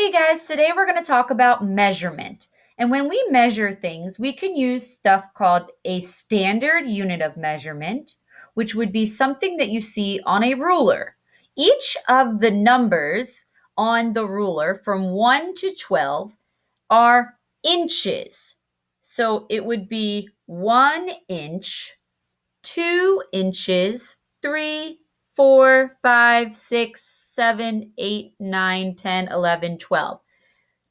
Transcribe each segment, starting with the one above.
Hey guys, today we're going to talk about measurement. And when we measure things, we can use stuff called a standard unit of measurement, which would be something that you see on a ruler. Each of the numbers on the ruler from 1 to 12 are inches. So it would be 1 inch, 2 inches, 3, 4, 5, 6, 7, 8, 9, 10, 11, 12.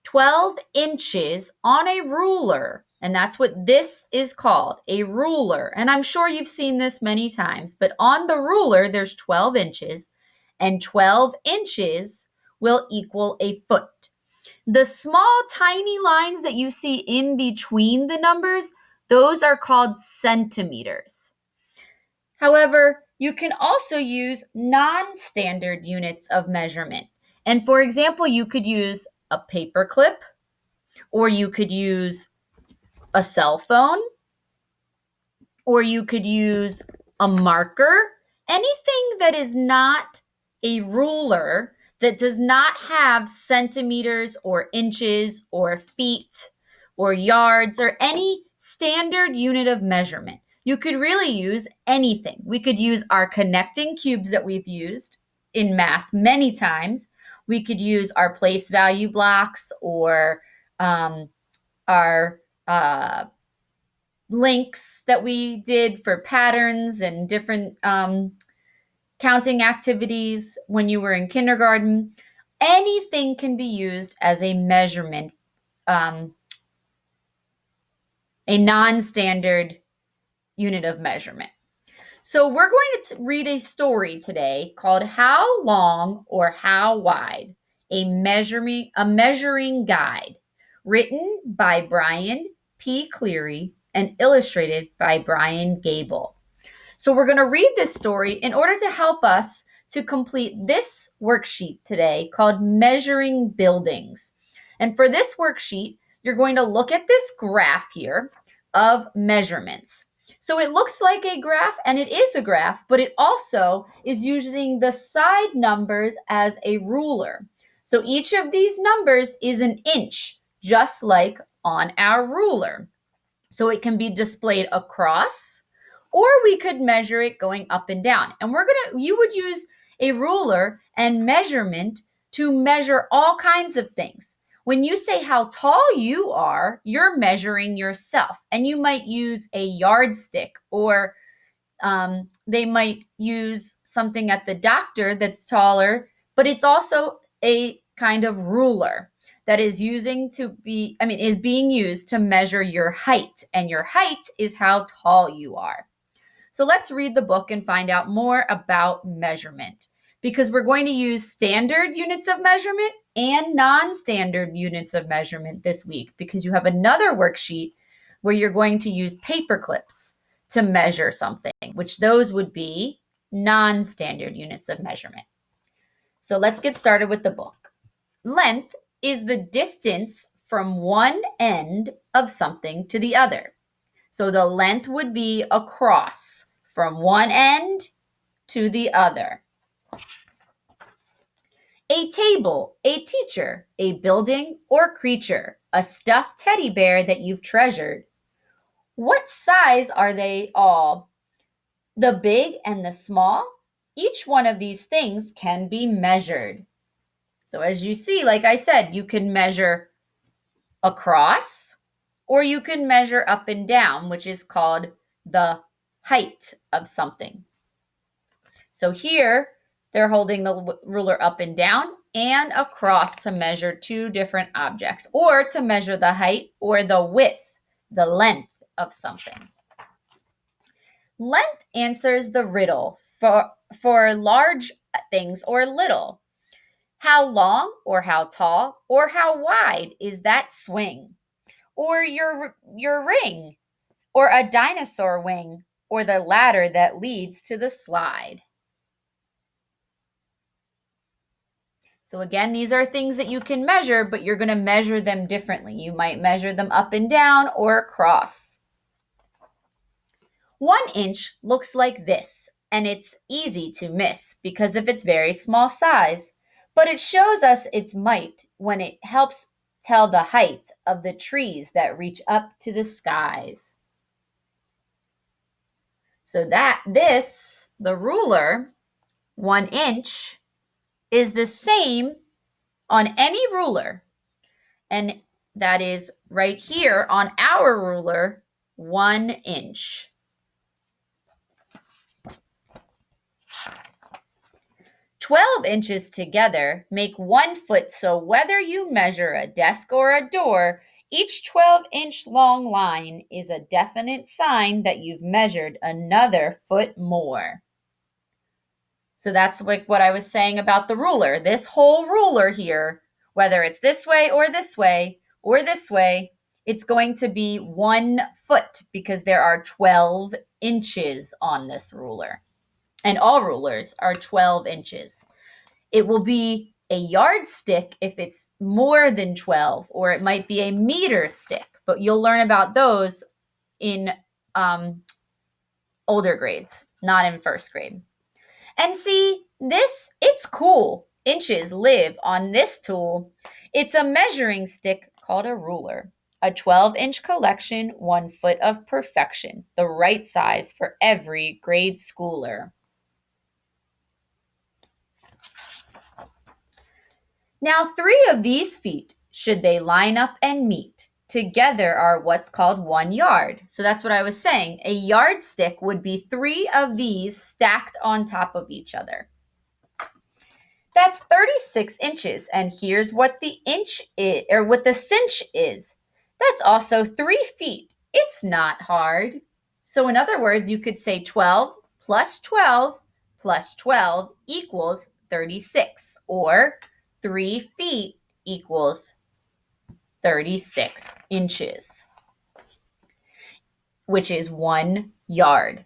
12 inches on a ruler. And that's what this is called, a ruler. And I'm sure you've seen this many times, but on the ruler, there's 12 inches, and 12 inches will equal a foot. The small, tiny lines that you see in between the numbers, those are called centimeters. However, you can also use non-standard units of measurement. And for example, you could use a paper clip, or you could use a cell phone, or you could use a marker. Anything that is not a ruler, that does not have centimeters or inches or feet or yards or any standard unit of measurement. You could really use anything. We could use our connecting cubes that we've used in math many times. We could use our place value blocks or our links that we did for patterns and different counting activities when you were in kindergarten. Anything can be used as a measurement, a non-standard unit of measurement. So we're going to read a story today called How Long or How Wide? A Measuring Guide, written by Brian P. Cleary and illustrated by Brian Gable. So we're going to read this story in order to help us to complete this worksheet today called Measuring Buildings. And for this worksheet, you're going to look at this graph here of measurements. So it looks like a graph, and it is a graph, but it also is using the side numbers as a ruler. So each of these numbers is an inch, just like on our ruler. So it can be displayed across, or we could measure it going up and down. And you would use a ruler and measurement to measure all kinds of things. When you say how tall you are, you're measuring yourself. And you might use a yardstick, or they might use something at the doctor that's taller, but it's also a kind of ruler that is being used to measure your height. And your height is how tall you are. So let's read the book and find out more about measurement, because we're going to use standard units of measurement and non-standard units of measurement this week, because you have another worksheet where you're going to use paper clips to measure something, which those would be non-standard units of measurement. So let's get started with the book. Length is the distance from one end of something to the other. So the length would be across from one end to the other. A table, a teacher, a building or creature, a stuffed teddy bear that you've treasured. What size are they all? The big and the small? Each one of these things can be measured. So as you see, like I said, you can measure across, or you can measure up and down, which is called the height of something. So here, they're holding the ruler up and down and across to measure two different objects, or to measure the height or the width, the length of something. Length answers the riddle for large things or little. How long or how tall or how wide is that swing? Or your ring, or a dinosaur wing, or the ladder that leads to the slide. So again, these are things that you can measure, but you're going to measure them differently. You might measure them up and down or across. 1 inch looks like this, and it's easy to miss because of its very small size. but it shows us its might when it helps tell the height of the trees that reach up to the skies. So the ruler, 1 inch, is the same on any ruler. And that is right here on our ruler, 1 inch. 12 inches together make 1 foot, so whether you measure a desk or a door, each 12-inch long line is a definite sign that you've measured another foot more. So that's like what I was saying about the ruler. This whole ruler here, whether it's this way or this way or this way, it's going to be 1 foot because there are 12 inches on this ruler. And all rulers are 12 inches. It will be a yardstick if it's more than 12, or it might be a meter stick, but you'll learn about those in older grades, not in first grade. And see, it's cool. Inches live on this tool. It's a measuring stick called a ruler. A 12-inch collection, 1 foot of perfection, the right size for every grade schooler. Now, 3 of these feet, should they line up and meet, together are what's called 1 yard. So that's what I was saying. A yardstick would be 3 of these stacked on top of each other. That's 36 inches, and here's what the inch is, or what the cinch is. That's also 3 feet. It's not hard. So in other words, you could say 12 plus 12 plus 12 equals 36, or 3 feet equals 36 inches, which is 1 yard.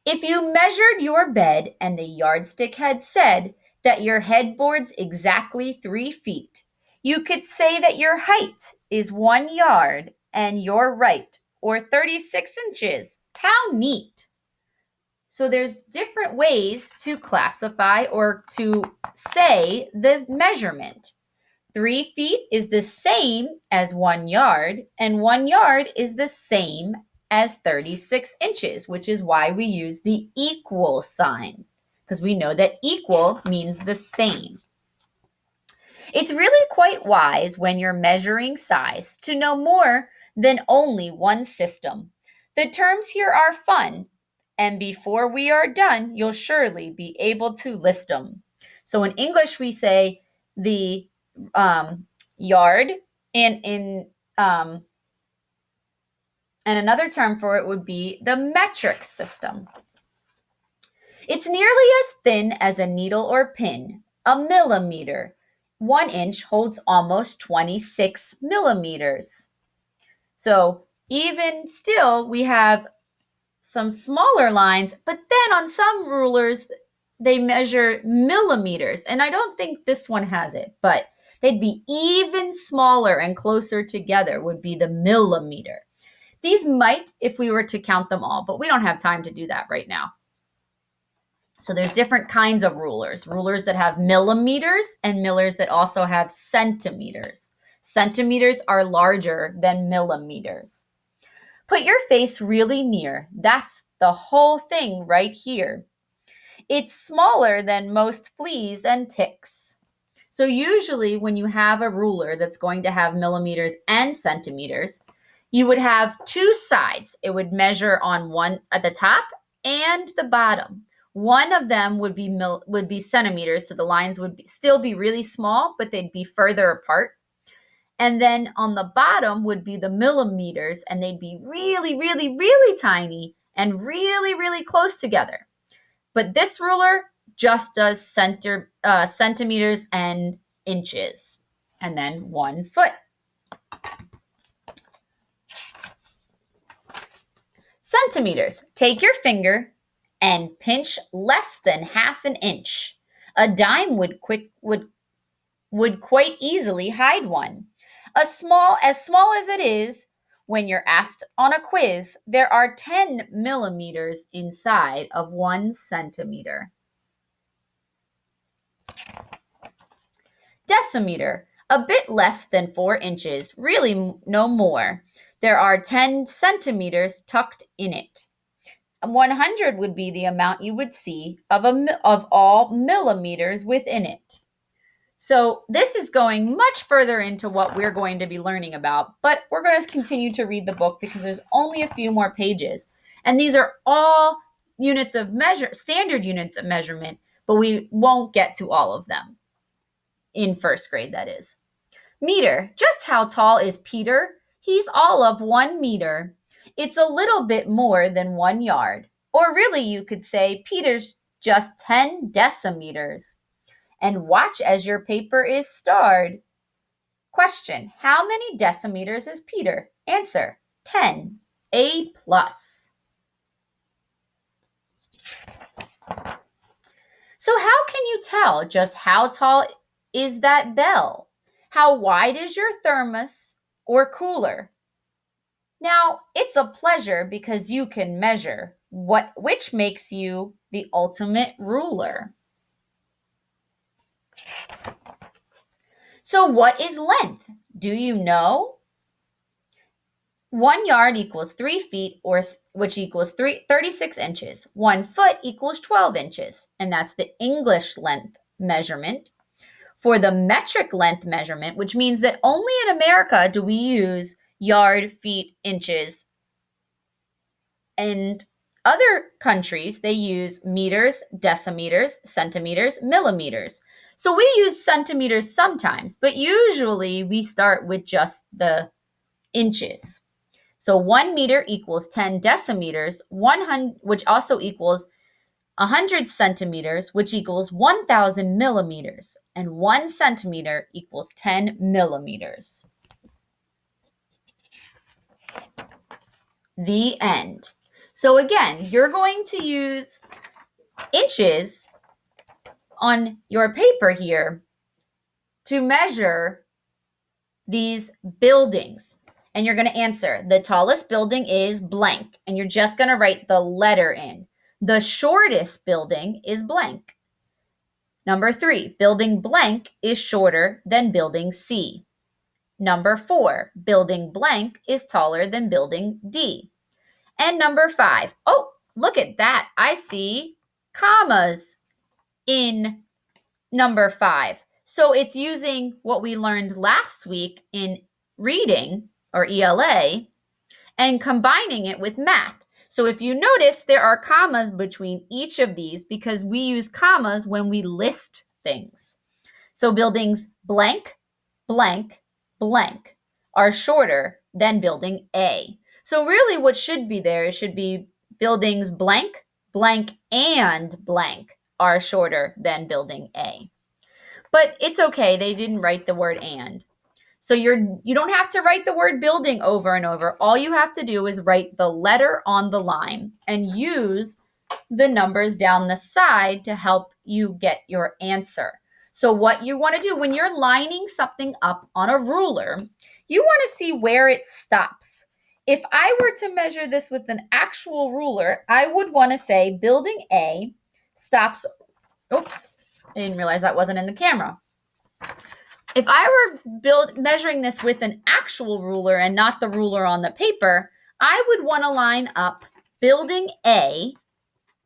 If you measured your bed and the yardstick had said that your headboard's exactly 3 feet, you could say that your height is 1 yard and you're right, or 36 inches. How neat! So there's different ways to classify or to say the measurement. 3 feet is the same as 1 yard, and 1 yard is the same as 36 inches, which is why we use the equal sign, because we know that equal means the same. It's really quite wise when you're measuring size to know more than only one system. The terms here are fun, and before we are done, you'll surely be able to list them. So in English, we say the yard, and another term for it would be the metric system. It's nearly as thin as a needle or pin, a millimeter. 1 inch holds almost 26 millimeters. So even still, we have some smaller lines, but then on some rulers, they measure millimeters. And I don't think this one has it, but they'd be even smaller and closer together would be the millimeter. These might if we were to count them all, but we don't have time to do that right now. So there's different kinds of rulers that have millimeters and millers that also have centimeters. Centimeters are larger than millimeters. Put your face really near. That's the whole thing right here. It's smaller than most fleas and ticks. So usually when you have a ruler that's going to have millimeters and centimeters, you would have 2 sides. It would measure on one at the top and the bottom. One of them would be centimeters, so the lines would still be really small, but they'd be further apart. And then on the bottom would be the millimeters, and they'd be really, really, really tiny and really, really close together. But this ruler just does centimeters and inches, and then 1 foot. Centimeters. Take your finger and pinch less than half an inch. A dime would quite easily hide one. As small as it is, when you're asked on a quiz, there are 10 millimeters inside of 1 centimeter. Decimeter, a bit less than 4 inches, really no more. There are 10 centimeters tucked in it. 100 would be the amount you would see of all millimeters within it. So this is going much further into what we're going to be learning about, but we're going to continue to read the book because there's only a few more pages. And these are all units of measure, standard units of measurement, but we won't get to all of them in first grade, that is. Meter, just how tall is Peter? He's all of 1 meter. It's a little bit more than 1 yard. Or really, you could say Peter's just 10 decimeters. And watch as your paper is starred. Question, how many decimeters is Peter? Answer, 10. A plus. So how can you tell just how tall is that bell? How wide is your thermos or cooler? Now, it's a pleasure because you can measure, which makes you the ultimate ruler. So what is length? Do you know? 1 yard equals 3 feet, which equals 36 inches. 1 foot equals 12 inches, and that's the English length measurement. For the metric length measurement, which means that only in America do we use yard, feet, inches, and other countries, they use meters, decimeters, centimeters, millimeters. So we use centimeters sometimes, but usually we start with just the inches. So 1 meter equals 10 decimeters, 100, which also equals 100 centimeters, which equals 1,000 millimeters, and 1 centimeter equals 10 millimeters. The end. So again, you're going to use inches on your paper here to measure these buildings. And you're going to answer, the tallest building is blank, and you're just going to write the letter in. The shortest building is blank. Number 3, building blank is shorter than building C. Number 4, building blank is taller than building D. And number 5, oh, look at that. I see commas in number 5. So it's using what we learned last week in reading, or ELA, and combining it with math. So if you notice, there are commas between each of these because we use commas when we list things. So buildings blank, blank, blank are shorter than building A. So really what should be there, it should be buildings blank, blank, and blank are shorter than building A. But it's okay, they didn't write the word and. So you don't have to write the word building over and over. All you have to do is write the letter on the line and use the numbers down the side to help you get your answer. So what you want to do when you're lining something up on a ruler, you want to see where it stops. If I were to measure this with an actual ruler, I would want to say building A stops, oops, I didn't realize that wasn't in the camera. If I were measuring this with an actual ruler and not the ruler on the paper, I would want to line up building A.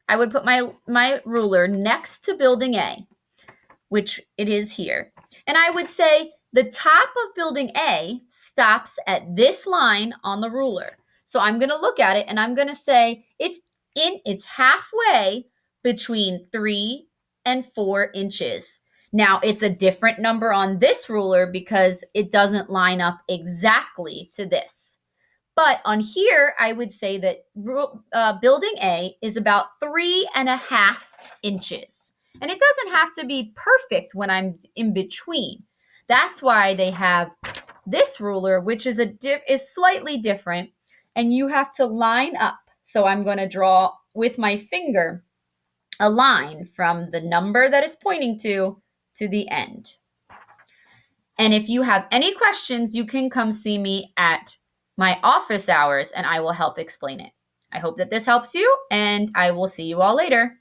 I would put my ruler next to building A, which it is here. And I would say the top of building A stops at this line on the ruler. So I'm going to look at it and I'm going to say it's halfway between 3 and 4 inches. Now, it's a different number on this ruler because it doesn't line up exactly to this. But on here, I would say that building A is about 3.5 inches. And it doesn't have to be perfect when I'm in between. That's why they have this ruler, which is slightly different, and you have to line up. So I'm going to draw with my finger a line from the number that it's pointing to the end. And if you have any questions, you can come see me at my office hours and I will help explain it. I hope that this helps you, and I will see you all later.